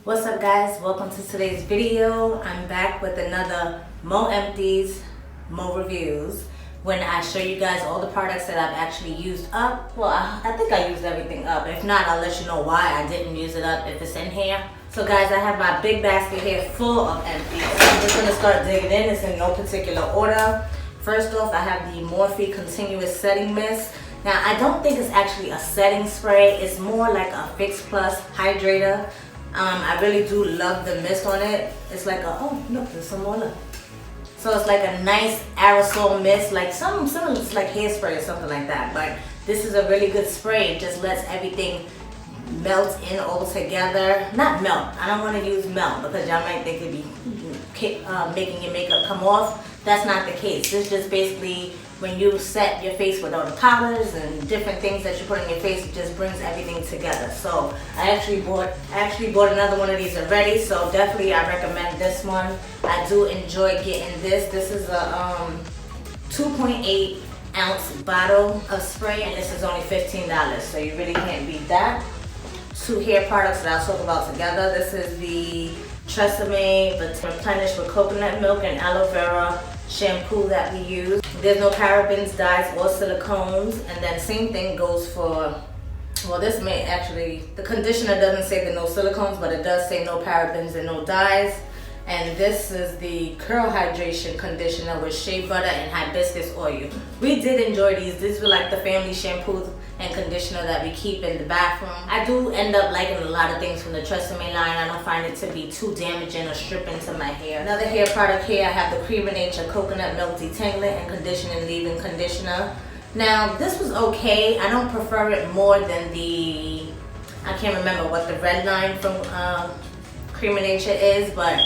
What's up guys, welcome to today's video. I'm back with another Mo Empties, Mo Reviews, when I show you guys all the products that I've actually used up. Well, I think I used everything up. If not, I'll let you know why I didn't use it up if it's in here. So guys, I have my big basket here full of empties. I'm just gonna start digging in. It's in no particular order. First off, I have the Morphe Continuous Setting Mist. Now, I don't think it's actually a setting spray. It's more like a Fix Plus hydrator. I really do love the mist on it. It's like a, oh look, there's some more left. So it's like a nice aerosol mist, like some it's like hairspray or something like that. But this is a really good spray. It just lets everything melt in all together. Not melt, I don't want to use melt because y'all might think it'd be making your makeup come off. That's not the case. This just basically, when you set your face with all the powders and different things that you put in your face, it just brings everything together. So I actually bought another one of these already, so definitely I recommend this one. I do enjoy getting this. This is a 2.8 ounce bottle of spray, and this is only $15, so you really can't beat that. Two hair products that I'll talk about together. This is the Tresemme Replenished with coconut milk and aloe vera shampoo that we use. There's no parabens, dyes, or silicones, and then same thing goes for, well, this may actually, the conditioner doesn't say the no silicones, but it does say no parabens and no dyes. And this is the curl hydration conditioner with shea butter and hibiscus oil. We did enjoy these. These were like the family shampoo and conditioner that we keep in the bathroom. I do end up liking a lot of things from the Tresemme line. I don't find it to be too damaging or stripping to my hair. Another hair product here, I have the Cream of Nature Coconut Milk Detangling and Conditioning Leave-In Conditioner. Now, this was okay. I don't prefer it more than the, I can't remember what the red line from Cream of Nature is, but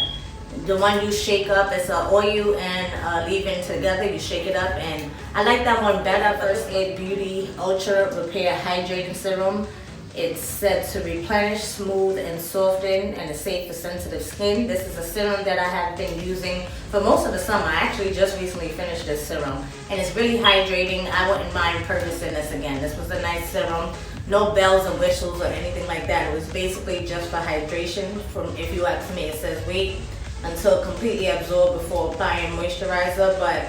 the one you shake up, it's an oil and leave-in together. You shake it up, and I like that one better. First Aid Beauty Ultra Repair Hydrating Serum. It's said to replenish, smooth, and soften, and is safe for sensitive skin. This is a serum that I have been using for most of the summer. I actually just recently finished this serum, and it's really hydrating. I wouldn't mind purchasing this again. This was a nice serum. No bells and whistles or anything like that. It was basically just for hydration. From, if you ask me, it says wait until completely absorbed before applying moisturizer, but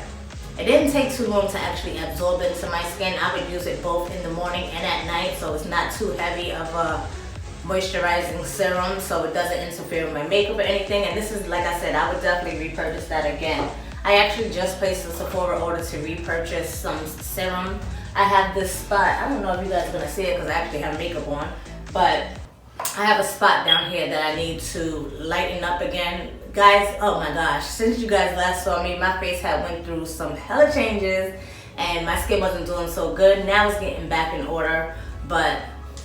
it didn't take too long to actually absorb into my skin. I would use it both in the morning and at night, so it's not too heavy of a moisturizing serum, so it doesn't interfere with my makeup or anything. And this is, like I said, I would definitely repurchase that again. I actually just placed a Sephora order to repurchase some serum. I have this spot, I don't know if you guys are gonna see it because I actually have makeup on, but I have a spot down here that I need to lighten up again. Guys, oh my gosh, since you guys last saw me, my face had went through some hella changes and my skin wasn't doing so good. Now it's getting back in order, but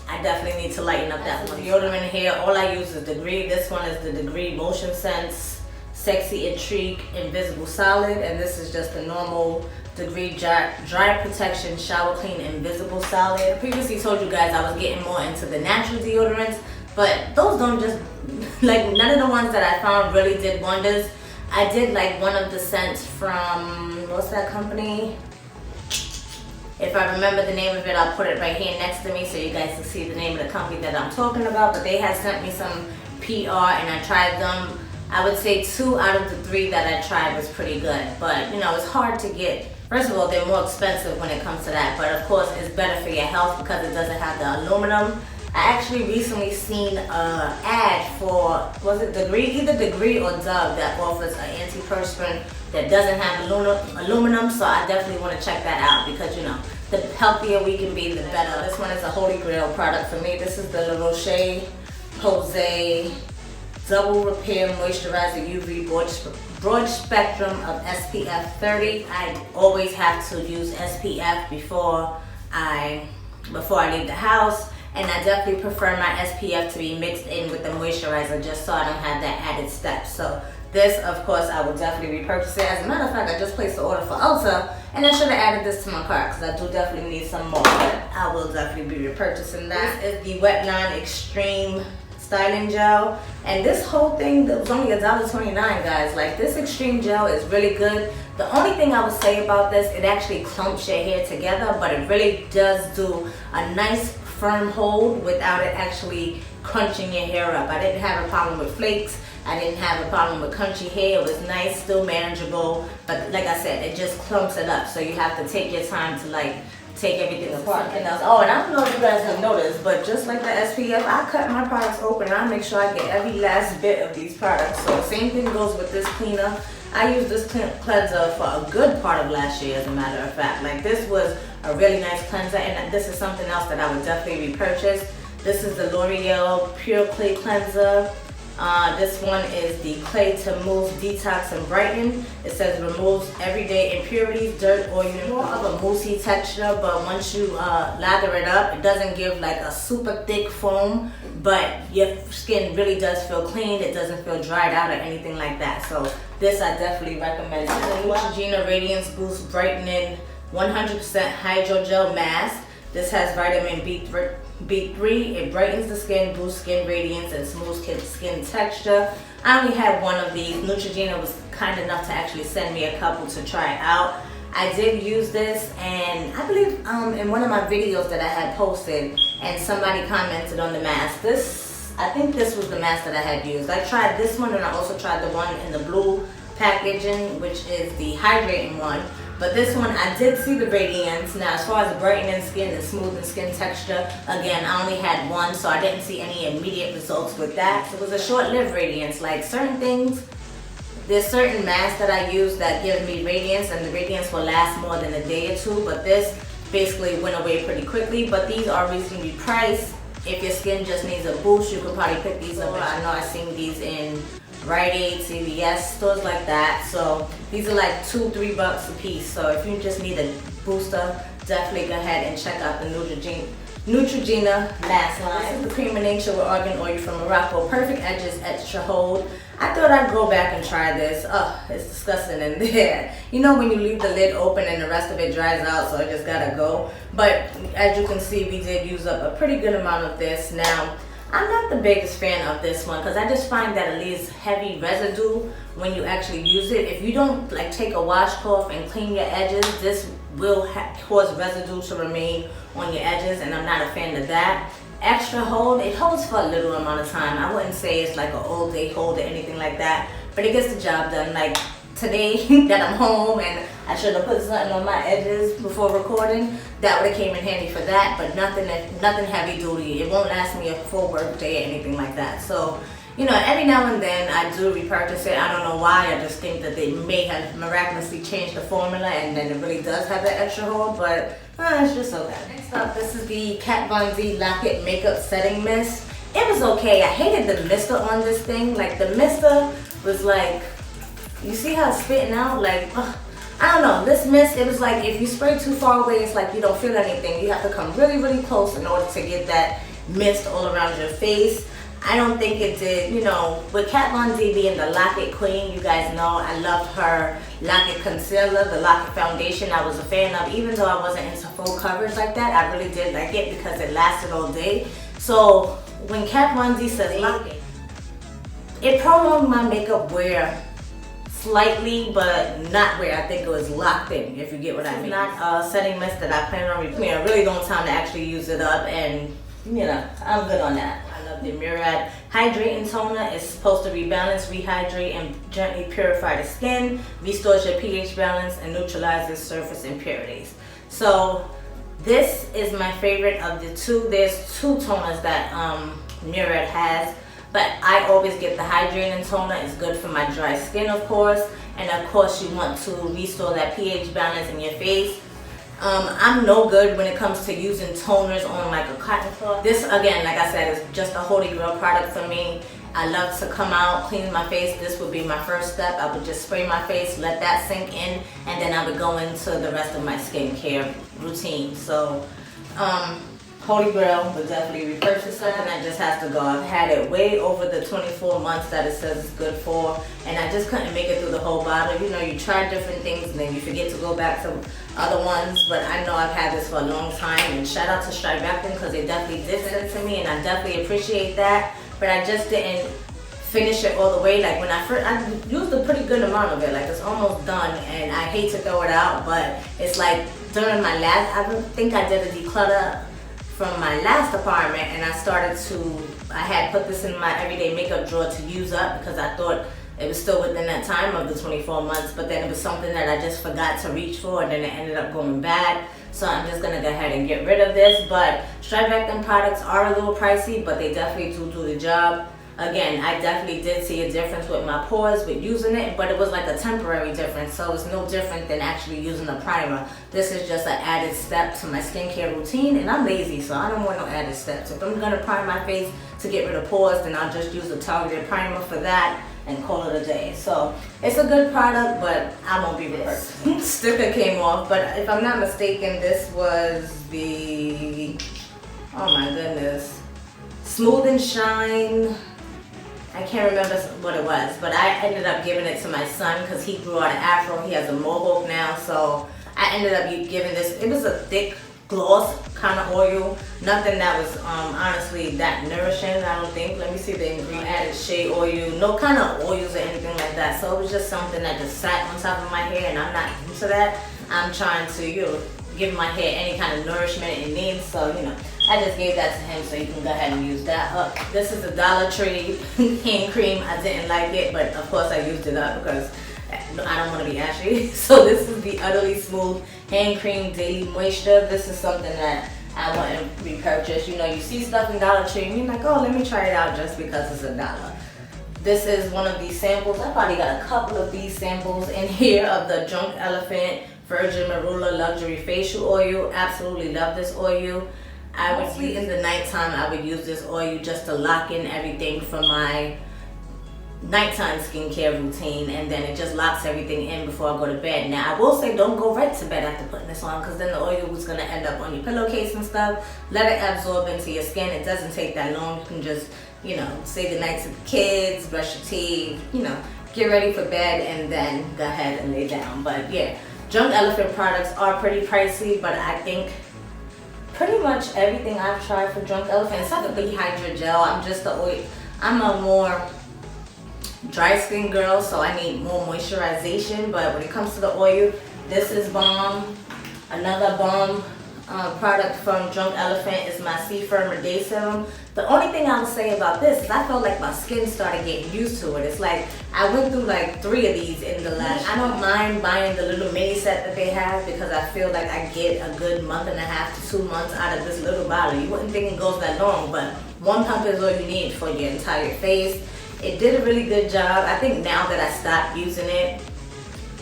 I definitely need to lighten up that one. Deodorant here, all I use is Degree. This one is the Degree Motion Sense Sexy Intrigue Invisible Solid, and this is just the normal Degree Dry Protection Shower Clean Invisible Solid. I previously told you guys I was getting more into the natural deodorants, but those don't just, like, none of the ones that I found really did wonders. I did like one of the scents from, what's that company? If I remember the name of it, I'll put it right here next to me so you guys can see the name of the company that I'm talking about. But they had sent me some PR and I tried them. I would say 2 out of the 3 that I tried was pretty good. But, you know, it's hard to get. First of all, they're more expensive when it comes to that. But of course, it's better for your health because it doesn't have the aluminum. I actually recently seen an ad for, was it Degree? Either Degree or Dove that offers an antiperspirant that doesn't have aluminum, so I definitely want to check that out because, you know, the healthier we can be, the better. This one is a holy grail product for me. This is the La Roche-Posay Double Repair Moisturizer UV Broad Spectrum of SPF 30. I always have to use SPF before I leave the house. And I definitely prefer my SPF to be mixed in with the moisturizer just so I don't have that added step. So this, of course, I will definitely repurchase it. As a matter of fact, I just placed the order for Ulta and I should have added this to my cart because I do definitely need some more. But I will definitely be repurchasing that. This is the Wet Line Extreme Styling Gel. And this whole thing was only $1.29, guys. Like, this Extreme Gel is really good. The only thing I would say about this, it actually clumps your hair together, but it really does do a nice firm hold without it actually crunching your hair up. I didn't have a problem with flakes. I didn't have a problem with crunchy hair. It was nice, still manageable, but like I said, it just clumps it up. So you have to take your time to like take everything apart. And oh, and I don't know if you guys have noticed, but just like the SPF, I cut my products open and I make sure I get every last bit of these products. So same thing goes with this cleaner. I used this cleanser for a good part of last year, as a matter of fact. Like, this was a really nice cleanser, and this is something else that I would definitely repurchase. This is the Loreal Pure Clay Cleanser. This one is the Clay to Mousse Detox and Brighten. It says removes everyday impurities, dirt, oil, more of a moussey texture, but once you lather it up, it doesn't give like a super thick foam, but your skin really does feel clean. It doesn't feel dried out or anything like that. So this I definitely recommend. This is the Neutrogena Radiance Boost Brightening 100% Hydrogel Mask. This has vitamin B3. It brightens the skin, boosts skin radiance, and smooths skin texture. I only had one of these. Neutrogena was kind enough to actually send me a couple to try out. I did use this, and I believe in one of my videos that I had posted, and somebody commented on the mask. I think this was the mask that I had used. I tried this one, and I also tried the one in the blue packaging, which is the hydrating one. But this one, I did see the radiance. Now, as far as brightening skin and smoothing skin texture, again, I only had one, so I didn't see any immediate results with that. So it was a short-lived radiance. Like, certain things, there's certain masks that I use that give me radiance, and the radiance will last more than a day or two, but this basically went away pretty quickly. But these are reasonably priced. If your skin just needs a boost, you could probably pick these up. I know I've seen these in Rite Aid, CVS, stores like that. So these are like $2-3 a piece. So if you just need a booster, definitely go ahead and check out the Neutrogena mask line. This is the Cream of Nature with Argan Oil from Morocco. Perfect edges, extra hold. I thought I'd go back and try this. Oh, it's disgusting in there. You know when you leave the lid open and the rest of it dries out, so I just gotta go. But as you can see, we did use up a pretty good amount of this. Now, I'm not the biggest fan of this one because I just find that it leaves heavy residue when you actually use it. If you don't like take a washcloth and clean your edges, this will cause residue to remain on your edges, and I'm not a fan of that. Extra hold, it holds for a little amount of time. I wouldn't say it's like an all day hold or anything like that, but it gets the job done. Like today that I'm home and I should have put something on my edges before recording, that would have came in handy for that, but nothing heavy duty. It won't last me a full work day or anything like that. So, you know, every now and then I do repurchase it. I don't know why. I just think that they may have miraculously changed the formula and then it really does have that extra hold, but it's just okay. Next up, this is the Kat Von D Lock It Makeup Setting Mist. It was okay. I hated the mister on this thing. Like, the mister was like, you see how it's spitting out? Like, I don't know. This mist, it was like if you spray too far away, it's like you don't feel anything. You have to come really, really close in order to get that mist all around your face. I don't think it did, you know, with Kat Von D being the Lock It Queen, you guys know I loved her Lock It Concealer, the Lock It Foundation I was a fan of. Even though I wasn't into full coverage like that, I really did like it because it lasted all day. So when Kat Von D says Lock It, it prolonged my makeup wear slightly, but not where I think it was locked in, if you get what I mean. It's not a setting mist that I plan on repeating. I really don't have time to actually use it up, and you know, I'm good on that. I love the Murad Hydrating Toner. It's supposed to rebalance, rehydrate, and gently purify the skin, restores your pH balance, and neutralizes surface impurities. So this is my favorite of the two. There's two toners that Murad has, but I always get the hydrating toner. It's good for my dry skin, of course, and of course you want to restore that pH balance in your face. I'm no good when it comes to using toners on like a cotton cloth. This, again, like I said, is just a holy grail product for me. I love to come out, clean my face. This would be my first step. I would just spray my face, let that sink in, and then I would go into the rest of my skincare routine. So, holy grail, but definitely repurchase something that just has to go. I've had it way over the 24 months that it says it's good for, and I just couldn't make it through the whole bottle. You know, you try different things and then you forget to go back to other ones, but I know I've had this for a long time, and shout out to Strivectin because they definitely did send it to me, and I definitely appreciate that, but I just didn't finish it all the way. Like when I used a pretty good amount of it, like it's almost done, and I hate to throw it out, but it's like during my last, I think I did a declutter from my last apartment, and I had put this in my everyday makeup drawer to use up because I thought it was still within that time of the 24 months, but then it was something that I just forgot to reach for, and then it ended up going bad. So I'm just gonna go ahead and get rid of this. But striped products are a little pricey, but they definitely do the job. Again, I definitely did see a difference with my pores with using it, but it was like a temporary difference, so it's no different than actually using a primer. This is just an added step to my skincare routine, and I'm lazy, so I don't want no added steps. If I'm gonna prime my face to get rid of pores, then I'll just use a targeted primer for that and call it a day. So it's a good product, but I won't be reversed. Sticker came off, but if I'm not mistaken, this was the, oh my goodness, Smooth and Shine. I can't remember what it was, but I ended up giving it to my son because he grew out an afro. He has a mohawk now, so I ended up giving this. It was a thick gloss kind of oil, nothing that was honestly that nourishing, I don't think. Let me see the ingredient. Added shea oil, no kind of oils or anything like that. So it was just something that just sat on top of my hair, and I'm not into that. I'm trying to, give my hair any kind of nourishment it needs. So, I just gave that to him so he can go ahead and use that up. This is a Dollar Tree hand cream. I didn't like it, but of course I used it up because I don't want to be ashy. So this is the Utterly Smooth Hand Cream Daily Moisture. This is something that I want to repurchase. You see stuff in Dollar Tree and you're like, oh, let me try it out just because it's $1. This is one of these samples. I probably got a couple of these samples in here of the Drunk Elephant Virgin Marula Luxury Facial Oil. Absolutely love this oil. I would see in the nighttime, I would use this oil just to lock in everything for my nighttime skincare routine, and then it just locks everything in before I go to bed. Now I will say don't go right to bed after putting this on, because then the oil is going to end up on your pillowcase and stuff. Let it absorb into your skin. It doesn't take that long. You can just say goodnight to the kids, brush your teeth, get ready for bed, and then go ahead and lay down. But yeah, Drunk Elephant products are pretty pricey, but I think pretty much everything I've tried for Drunk Elephant, except for the Hydra Gel, I'm a more dry skin girl, so I need more moisturization. But when it comes to the oil, this is bomb. Another bomb product from Drunk Elephant is my Renewal Day Serum. The only thing I will say about this is I felt like my skin started getting used to it. It's like I went through like 3 of these in the last. I don't mind buying the little mini set that they have because I feel like I get a good month and a half to 2 months out of this little bottle. You wouldn't think it goes that long, but 1 pump is all you need for your entire face. It did a really good job. I think now that I stopped using it,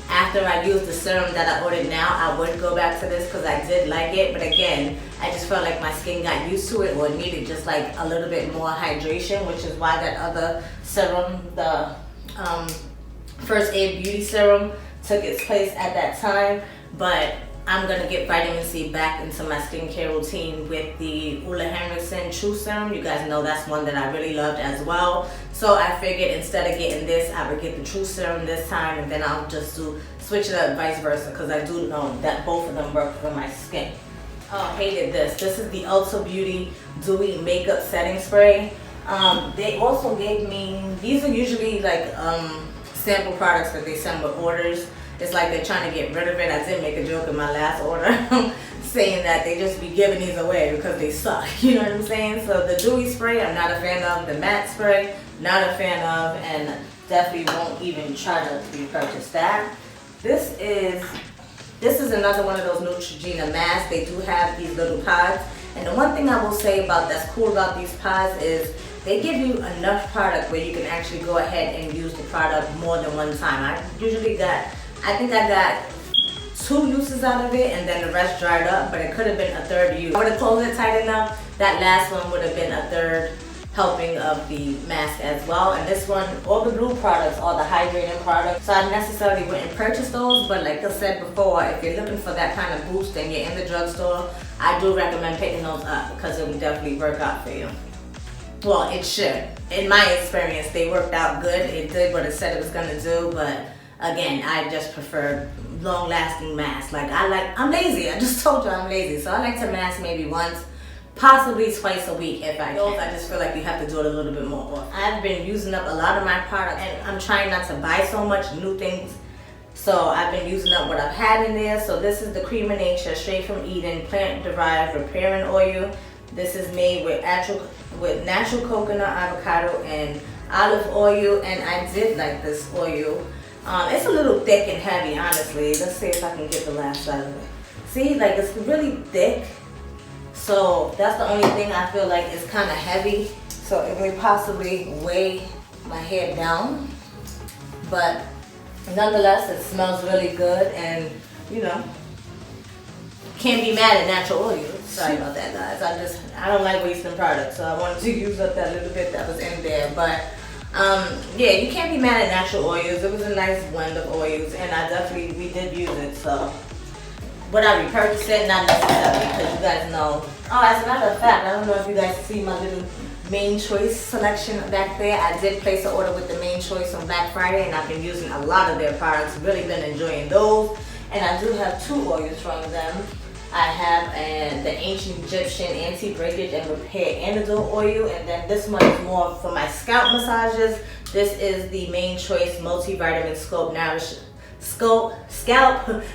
after I used the serum that I ordered now, I would go back to this because I did like it. But again, I just felt like my skin got used to it, or it needed just like a little bit more hydration, which is why that other serum, the First Aid Beauty Serum, took its place at that time. But I'm gonna get vitamin C back into my skincare routine with the Ole Henriksen True Serum. You guys know that's one that I really loved as well. So I figured instead of getting this, I would get the True Serum this time, and then I'll just switch it up vice versa, because I do know that both of them work for my skin. Oh, I hated this. This is the Ulta Beauty Dewy Makeup Setting Spray. They also gave me, these are usually like sample products that they send with orders. It's like they're trying to get rid of it. I did make a joke in my last order saying that they just be giving these away because they suck. You know what I'm saying? So the dewy spray, I'm not a fan of. The matte spray, not a fan of, and definitely won't even try to repurchase that. This is another one of those Neutrogena masks. They do have these little pods. And the one thing I will say that's cool about these pods is they give you enough product where you can actually go ahead and use the product more than one time. I think I got 2 uses out of it, and then the rest dried up, but it could have been a 3rd use. I would have closed it tight enough. That last one would have been a 3rd helping of the mask as well. And this one, all the blue products are the hydrating products, so I necessarily wouldn't purchase those. But like I said before, if you're looking for that kind of boost and you're in the drugstore, I do recommend picking those up because it will definitely work out for you. Well, it should. In my experience, they worked out good. It did what it said it was gonna do, but again, I just prefer long-lasting masks. I'm lazy. I just told you I'm lazy. So I like to mask maybe once, possibly twice a week if I can. I just feel like you have to do it a little bit more often. I've been using up a lot of my products, and I'm trying not to buy so much new things. So I've been using up what I've had in there. So this is the Cream of Nature Straight from Eden Plant-Derived Repairing Oil. This is made with natural coconut, avocado, and olive oil, and I did like this oil. It's a little thick and heavy, honestly. Let's see if I can get the last side of it. See, like it's really thick. So that's the only thing I feel like is kind of heavy. So it may possibly weigh my hair down. But nonetheless, it smells really good, and you know, can't be mad at natural oil. Sorry about that, guys. I don't like wasting products, so I wanted to use up that little bit that was in there. But yeah, you can't be mad at natural oils. It was a nice blend of oils, and we did use it. So would I repurchase it? Not necessarily, because you guys know. Oh, as a matter of fact, I don't know if you guys see my little Main Choice selection back there. I did place an order with the Main Choice on Black Friday, and I've been using a lot of their products. Really been enjoying those, and I do have 2 oils from them. I have the Ancient Egyptian Anti-Breakage and Repair Antidote Oil, and then this one is more for my scalp massages. This is the Main Choice Multivitamin Scalp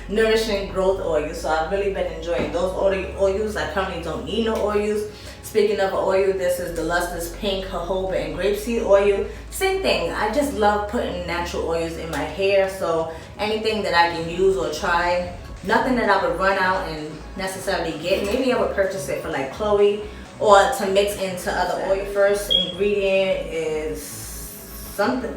Nourishing Growth Oil. So I've really been enjoying those oils. I currently don't need no oils. Speaking of oil, this is the Lustrous Pink Jojoba and Grapeseed Oil. Same thing, I just love putting natural oils in my hair, so anything that I can use or try, nothing that I would run out and necessarily get. Maybe I would purchase it for like Chloe or to mix into other oil. First ingredient is something,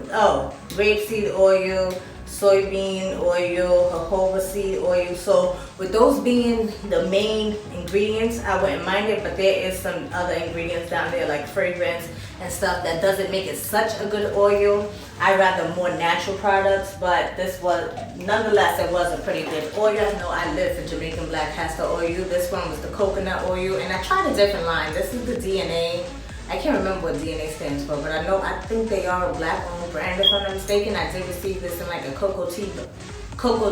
grapeseed oil, soybean oil, jojoba seed oil. So with those being the main ingredients, I wouldn't mind it, but there is some other ingredients down there like fragrance and stuff that doesn't make it such a good oil. I rather more natural products, but this was, nonetheless, it was a pretty good oil. I know I live for Jamaican black castor oil. This one was the coconut oil, and I tried a different line. This is the DNA. I can't remember what DNA stands for, but I think they are a black-owned brand, if I'm not mistaken. I did receive this in like a Cocoa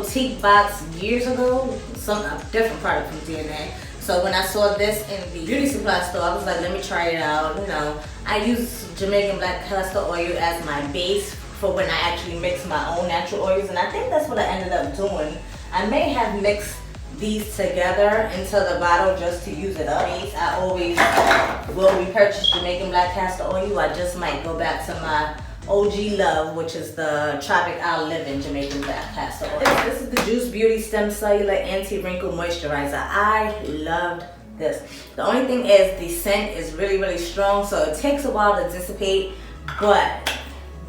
Tea box years ago, a different product from DNA. So when I saw this in the beauty supply store, I was like, let me try it out. You know, I use Jamaican black castor oil as my base for when I actually mix my own natural oils, and I think that's what I ended up doing. I may have mixed these together into the bottle just to use it up. I always will repurchase Jamaican black castor oil. I just might go back to my OG love, which is the Tropic Isle Living Jamaican black castor oil. This is the Juice Beauty Stem Cellular Anti-Wrinkle Moisturizer. I loved this. The only thing is the scent is really, really strong, so it takes a while to dissipate, but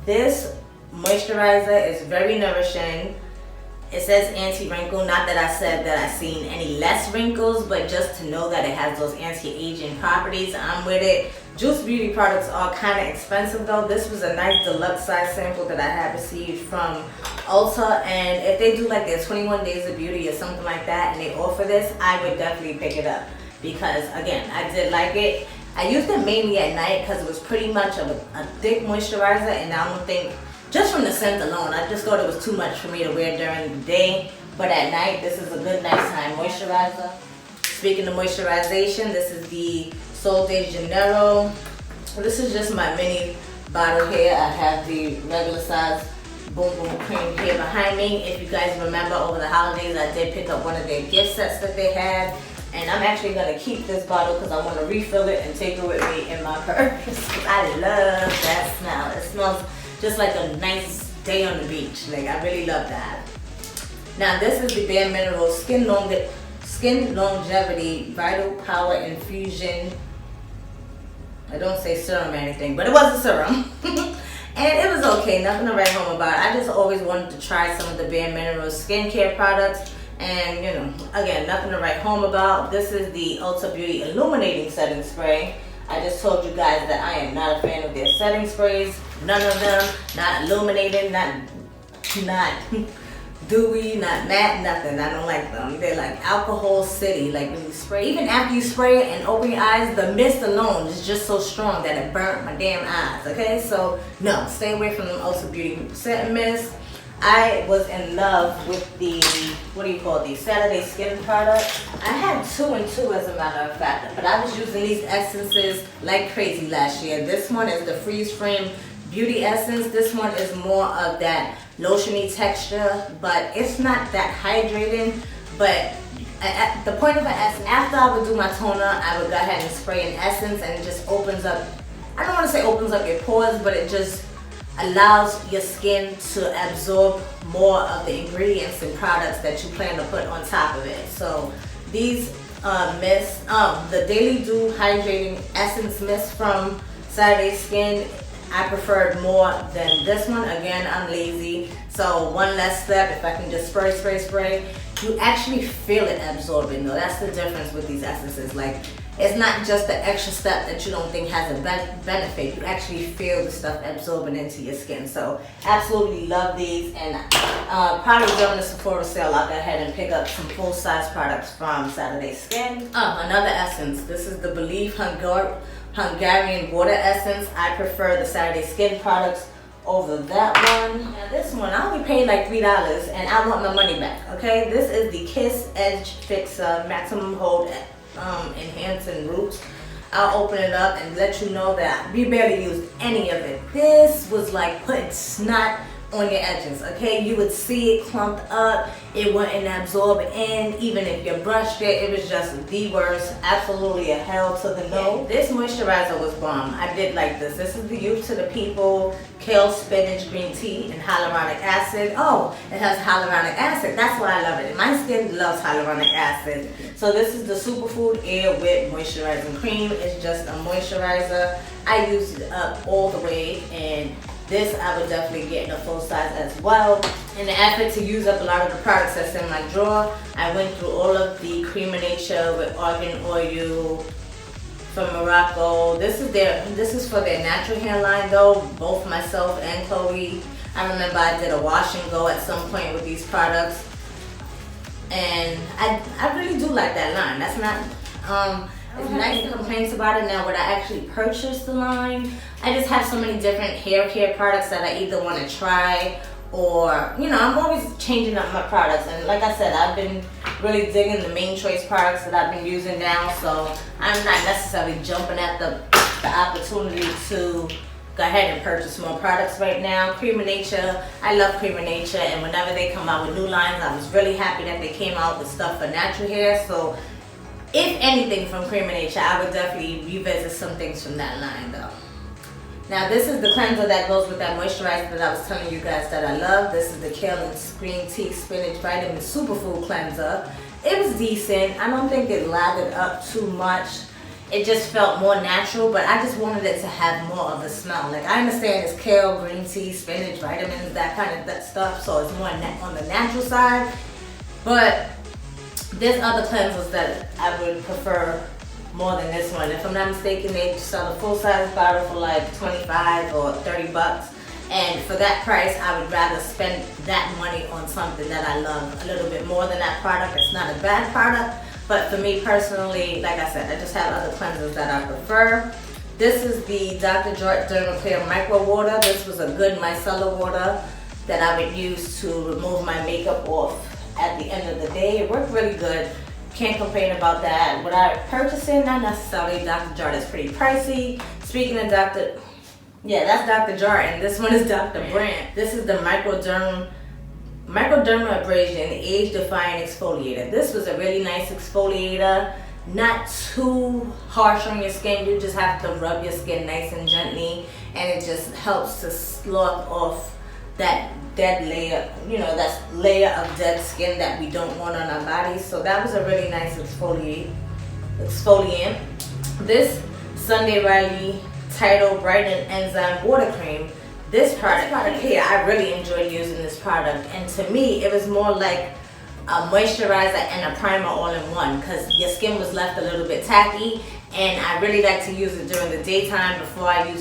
this moisturizer is very nourishing. It says anti-wrinkle, not that I said that I've seen any less wrinkles, but just to know that it has those anti-aging properties, I'm with it. Juice Beauty products are kind of expensive though. This was a nice deluxe size sample that I had received from Ulta, and if they do like their 21 days of beauty or something like that and they offer this, I would definitely pick it up, because again, I did like it. I used it mainly at night because it was pretty much of a thick moisturizer, and I don't think, just from the scent alone, I just thought it was too much for me to wear during the day. But at night, this is a good nighttime moisturizer. Speaking of moisturization, this is the Sol de Janeiro. This is just my mini bottle here. I have the regular size Boom Boom Cream here behind me. If you guys remember, over the holidays, I did pick up one of their gift sets that they had. And I'm actually going to keep this bottle because I want to refill it and take it with me in my purse. I love that smell. It smells just like a nice day on the beach. Like, I really love that. Now this is the Bare Minerals Skin Longevity Vital Power Infusion. I don't say serum or anything, but it was a serum. And it was okay, nothing to write home about. I just always wanted to try some of the Bare Minerals skincare products. And you know, again, nothing to write home about. This is the Ulta Beauty Illuminating Setting Spray. I just told you guys that I am not a fan of their setting sprays. None of them. Not illuminating, not dewy, not matte, nothing. I don't like them. They're like alcohol city. Like when you spray, even after you spray it and open your eyes, the mist alone is just so strong that it burnt my damn eyes. Okay, so no, stay away from them Ulta Beauty setting mist. I was in love with the, what do you call these, Saturday Skin product. I had 2 and 2 as a matter of fact, but I was using these essences like crazy last year. This one is the Freeze Frame Beauty Essence. This one is more of that lotiony texture, but it's not that hydrating, but the point of an essence, after I would do my toner, I would go ahead and spray an essence, and it just opens up, I don't want to say opens up your pores, but it just allows your skin to absorb more of the ingredients and products that you plan to put on top of it. So these mist, the Daily Dew Hydrating Essence Mist from Saturday Skin, I preferred more than this one. Again, I'm lazy, so one less step. If I can just spray, you actually feel it absorbing though. That's the difference with these essences. Like, it's not just the extra step that you don't think has a benefit. You actually feel the stuff absorbing into your skin. So absolutely love these, and probably during the Sephora sale, I'll go ahead and pick up some full-size products from Saturday Skin. Another essence. This is the Believe Hungarian Water Essence. I prefer the Saturday Skin products over that one. Now this one, I only paid like $3 and I want my money back, okay? This is the Kiss Edge Fixer Maximum Hold Enhancing Roots. I'll open it up and let you know that we barely used any of it. This was like putting snot on your edges, okay? You would see it clumped up, it wouldn't absorb in, even if you brushed it, it was just the worst. Absolutely a hell to the no. This moisturizer was bomb. I did like this. This is the Youth to the People Kale Spinach Green Tea and Hyaluronic Acid. Oh, it has hyaluronic acid. That's why I love it. My skin loves hyaluronic acid. So this is the Superfood Air Wet Moisturizing Cream. It's just a moisturizer. I used it up all the way, and this I would definitely get in a full size as well. In the effort to use up a lot of the products that's in my drawer, I went through all of the Cream of Nature with argan oil from Morocco. This is for their natural hairline though, both myself and Chloe. I remember I did a wash and go at some point with these products, and I really do like that line. That's not it's nice complaints about it. Now, would I actually purchase the line? I just have so many different hair care products that I either want to try, or, you know, I'm always changing up my products. And like I said, I've been really digging the main choice products that I've been using now. So I'm not necessarily jumping at the opportunity to go ahead and purchase more products right now. Cream of Nature, I love Cream of Nature, and whenever they come out with new lines, I was really happy that they came out with stuff for natural hair. So if anything from Cream of Nature, I would definitely revisit some things from that line though. Now this is the cleanser that goes with that moisturizer that I was telling you guys that I love. This is the Kale and Green Tea Spinach Vitamin Superfood Cleanser. It was decent. I don't think it lathered up too much. It just felt more natural, but I just wanted it to have more of a smell. Like, I understand it's kale, green tea, spinach, vitamins, that kind of that stuff, so it's more on the natural side. But there's other cleansers that I would prefer more than this one. If I'm not mistaken, they sell a full-size bottle for like 25 or 30 bucks. And for that price, I would rather spend that money on something that I love a little bit more than that product. It's not a bad product, but for me personally, like I said, I just have other cleansers that I prefer. This is the Dr. Jart Dermaclear Micro Water. This was a good micellar water that I would use to remove my makeup off at the end of the day. It worked really good. Can't complain about that. Would I purchase it? Not necessarily. Dr. Jart is pretty pricey. Speaking of yeah, that's Dr. Jart, and this one is Dr. Brandt. This is the Microderma Abrasion Age Defying Exfoliator. This was a really nice exfoliator. Not too harsh on your skin. You just have to rub your skin nice and gently, and it just helps to slough off that dead layer, you know, that layer of dead skin that we don't want on our bodies. So that was a really nice exfoliant. This Sunday Riley Title Brighten Enzyme Water Cream. This product here, I really enjoyed using this product, and to me it was more like a moisturizer and a primer all in one, because your skin was left a little bit tacky, and I really like to use it during the daytime before I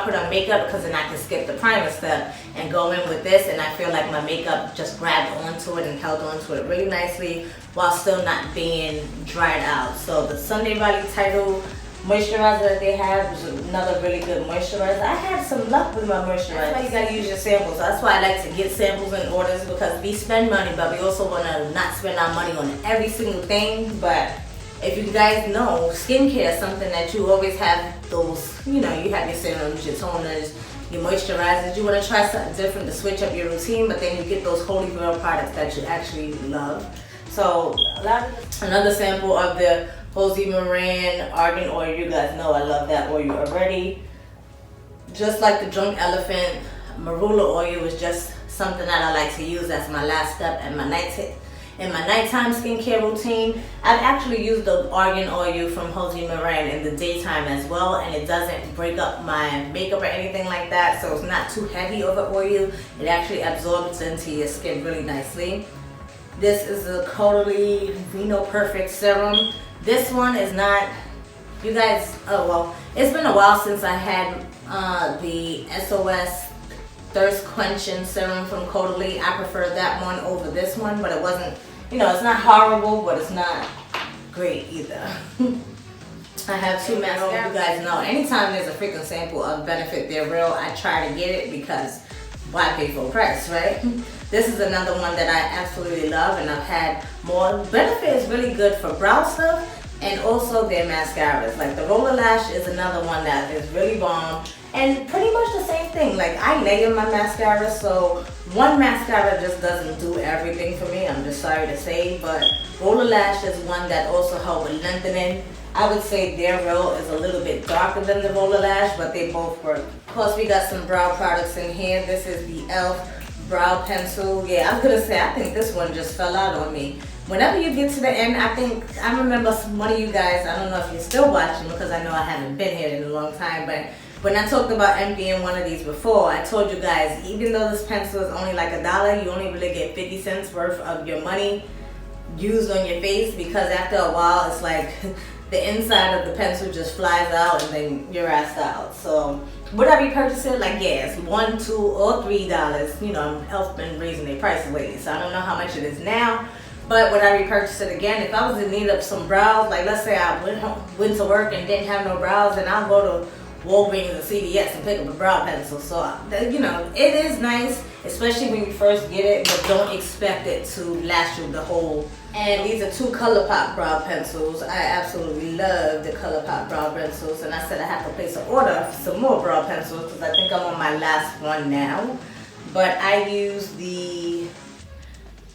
put on makeup, because then I can skip the primer step and go in with this, and I feel like my makeup just grabbed onto it and held onto it really nicely while still not being dried out. So the Sunday Riley Title moisturizer that they have was another really good moisturizer. I had some luck with my moisturizer. That's why you gotta use your samples. That's why I like to get samples and orders, because we spend money, but we also wanna not spend our money on every single thing. But if you guys know, skincare is something that you always have those, you know, you have your serums, your toners, your moisturizers. You wanna try something different to switch up your routine, but then you get those holy grail products that you actually love. So another sample of the Jose Moran Argan Oil. You guys know I love that oil already. Just like the Drunk Elephant Marula oil was just something that I like to use as my last step in my nighttime skincare routine. I've actually used the argan oil from Jose Moran in the daytime as well, and it doesn't break up my makeup or anything like that, so it's not too heavy of an oil. It actually absorbs into your skin really nicely. This is a Choline Vino Perfect Serum. This one is not, you guys, oh well, it's been a while since I had the Sos Thirst-Quenching Serum from Choline. I prefer that one over this one, but it wasn't, you know, it's not horrible, but it's not great either. I have two mascaras. You guys know, anytime there's a freaking sample of Benefit They're Real, I try to get it because why pay full price, right? This is another one that I absolutely love, and I've had more. Benefit is really good for brow stuff and also their mascaras. Like the Roller Lash is another one that is really bomb. And pretty much the same thing, like I layer my mascara, so one mascara just doesn't do everything for me, I'm just sorry to say, but Roller Lash is one that also helps with lengthening. I would say their Real is a little bit darker than the Roller Lash, but they both work. Of course, we got some brow products in here. This is the e.l.f. Brow Pencil. Yeah, I was gonna say, I think this one just fell out on me. Whenever you get to the end, I remember one of you guys, I don't know if you're still watching because I know I haven't been here in a long time, but when I talked about emptying one of these before, I told you guys, even though this pencil is only like $1, you only really get 50 cents worth of your money used on your face, because after a while, it's like the inside of the pencil just flies out and then you're assed out. So would I repurchase it? Like, yeah, it's $1, $2, or $3. You know, e.l.f. been raising their prices lately, so I don't know how much it is now. But would I repurchase it again? If I was in need of some brows, like let's say I went to work and didn't have no brows, then I'll go to Walgreens and CVS and pick up a brow pencil. So, you know, it is nice, especially when you first get it, but don't expect it to last you the whole. And these are two ColourPop brow pencils. I absolutely love the ColourPop brow pencils, and I said I have to place an order for some more brow pencils because I think I'm on my last one now. But I use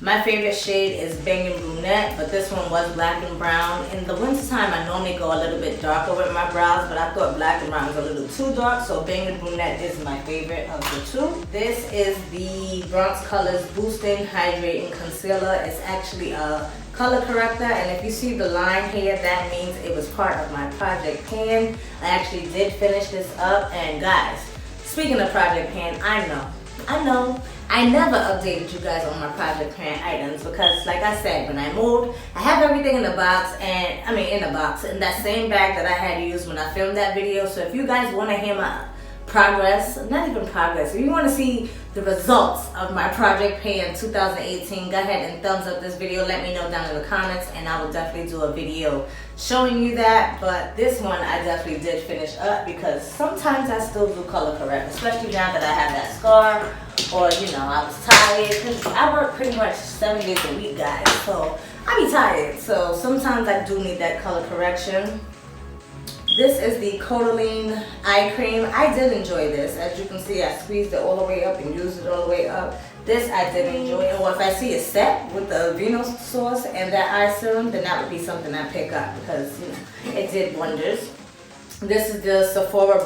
my favorite shade is Bangin' Brunette, but this one was black and brown. In the wintertime, I normally go a little bit darker with my brows, but I thought black and brown was a little too dark, so Bangin' Brunette is my favorite of the two. This is the Bronx Colors Boosting Hydrating Concealer. It's actually a color corrector, and if you see the line here, that means it was part of my project pan. I actually did finish this up, and guys, speaking of project pan, I know, I never updated you guys on my project pan items because, like I said, when I moved, I have everything in the box, and in that same bag that I had used when I filmed that video. So if you guys want to hear my progress, not even progress, if you want to see the results of my project pan 2018, go ahead and thumbs up this video. Let me know down in the comments, and I will definitely do a video showing you that. But this one I definitely did finish up because sometimes I still do color correct, especially now that I have that scar, or you know, I was tired because I work pretty much 7 days a week, guys, so I be tired, so sometimes I do need that color correction. This is the Choline Eye Cream. I did enjoy this. As you can see, I squeezed it all the way up and used it all the way up. This I did enjoy, or if I see it set with the Vino sauce and that eye serum, then that would be something I pick up because, you know, it did wonders. This is the Sephora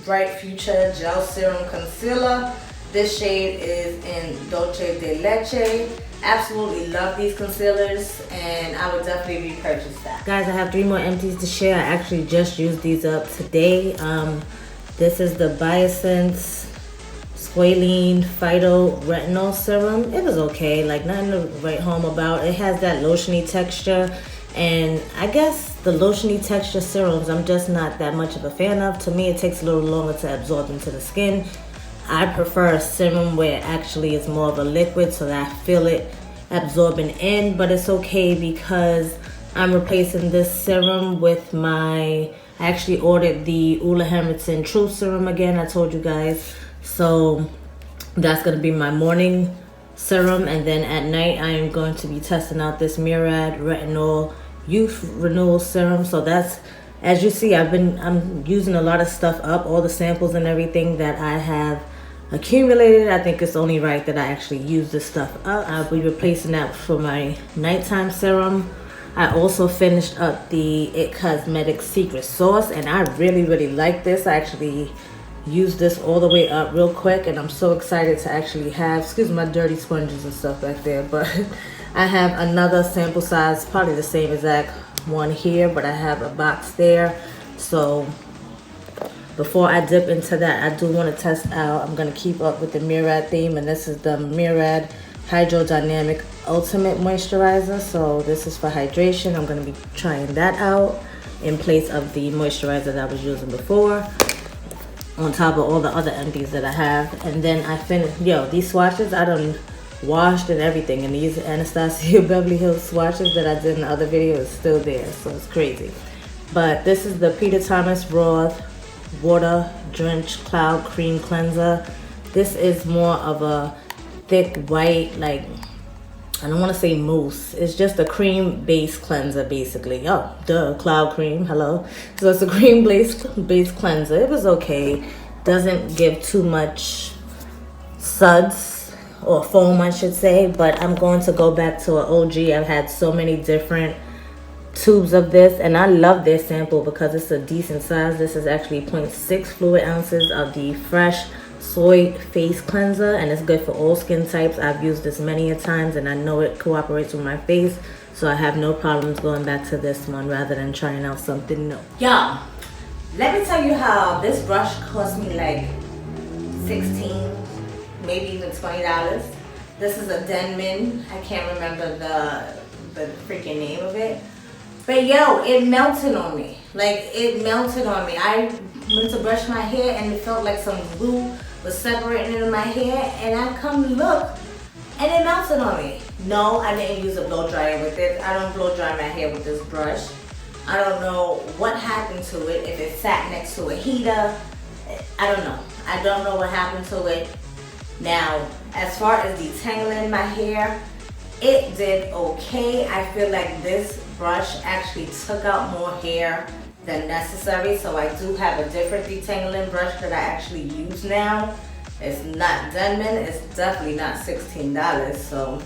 Bright Future Gel Serum Concealer. This shade is in Dolce de Leche. Absolutely love these concealers, and I would definitely repurchase that. Guys, I have 3 more empties to share. I actually just used these up today. This is the Bisons Squalene Phyto Retinol Serum. It was okay, like nothing to write home about. It has that lotiony texture, and I guess the lotiony texture serums I'm just not that much of a fan of. To me, it takes a little longer to absorb into the skin. I prefer a serum where it actually is more of a liquid so that I feel it absorbing in, but it's okay because I'm replacing this serum with I actually ordered the Ula Hamilton Truth Serum again, I told you guys. So that's going to be my morning serum, and then at night I am going to be testing out this Murad Retinol Youth Renewal Serum. So that's, as you see, I'm using a lot of stuff up, all the samples and everything that I have accumulated. I think it's only right that I actually use this stuff up. I'll be replacing that for my nighttime serum. I also finished up the It Cosmetics Secret Sauce, and I really like this. I actually used this all the way up real quick, and I'm so excited to actually have, excuse my dirty sponges and stuff back there, but I have another sample size, probably the same exact one here, but I have a box there. So before I dip into that, I do want to test out, I'm going to keep up with the Murad theme, and this is the Murad Hydrodynamic Ultimate Moisturizer. So this is for hydration. I'm going to be trying that out in place of the moisturizer that I was using before, on top of all the other empties that I have. And then I finished, these swatches I done washed and everything, and these Anastasia Beverly Hills swatches that I did in the other video is still there, so it's crazy. But this is the Peter Thomas Roth Water Drenched Cloud Cream Cleanser. This is more of a thick white, like, I don't want to say mousse. It's just a cream based cleanser basically. Oh, duh, cloud cream, hello. So it's a cream based cleanser. It was okay. Doesn't give too much suds or foam, I should say, but I'm going to go back to an OG. I've had so many different tubes of this, and I love this sample because it's a decent size. This is actually 0.6 fluid ounces of the Fresh Soy Face Cleanser, and it's good for all skin types. I've used this many a times, and I know it cooperates with my face, so I have no problems going back to this one rather than trying out something new. Y'all, let me tell you how this brush cost me like $16, maybe even $20. This is a Denman. I can't remember the freaking name of it. But yo, it melted on me. Like, it melted on me. I went to brush my hair and it felt like some glue was separating in my hair, and I come to look and it melted on me. No, I didn't use a blow dryer with it. I don't blow dry my hair with this brush. I don't know what happened to it, if it sat next to a heater. I don't know. I don't know what happened to it. Now, as far as detangling my hair, it did okay. I feel like this brush actually took out more hair than necessary, so I do have a different detangling brush that I actually use now. It's not Denman, it's definitely not $16, so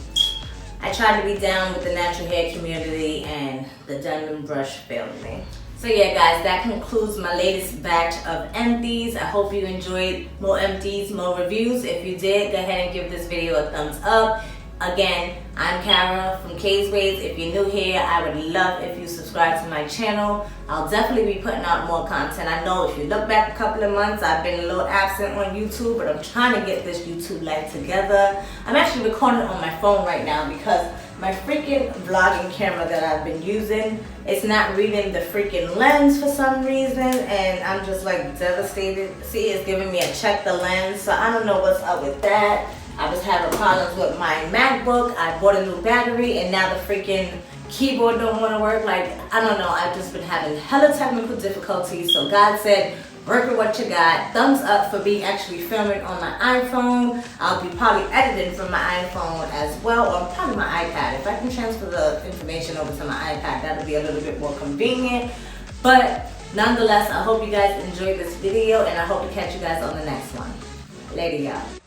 I tried to be down with the natural hair community, and the Denman brush failed me. So yeah guys, that concludes my latest batch of empties. I hope you enjoyed more empties, more reviews. If you did, go ahead and give this video a thumbs up. Again, I'm Kara from K's Ways. If you're new here, I would love if you subscribe to my channel. I'll definitely be putting out more content. I know if you look back a couple of months, I've been a little absent on YouTube, but I'm trying to get this YouTube life together. I'm actually recording on my phone right now because my freaking vlogging camera that I've been using, it's not reading the freaking lens for some reason, and I'm just like devastated. See, it's giving me a check the lens, so I don't know what's up with that. I was having problems with my MacBook. I bought a new battery, and now the freaking keyboard don't want to work. Like, I don't know. I've just been having hella technical difficulties. So God said, work with what you got. Thumbs up for me actually filming on my iPhone. I'll be probably editing from my iPhone as well, or probably my iPad. If I can transfer the information over to my iPad, that'll be a little bit more convenient. But nonetheless, I hope you guys enjoyed this video, and I hope to catch you guys on the next one. Later, y'all.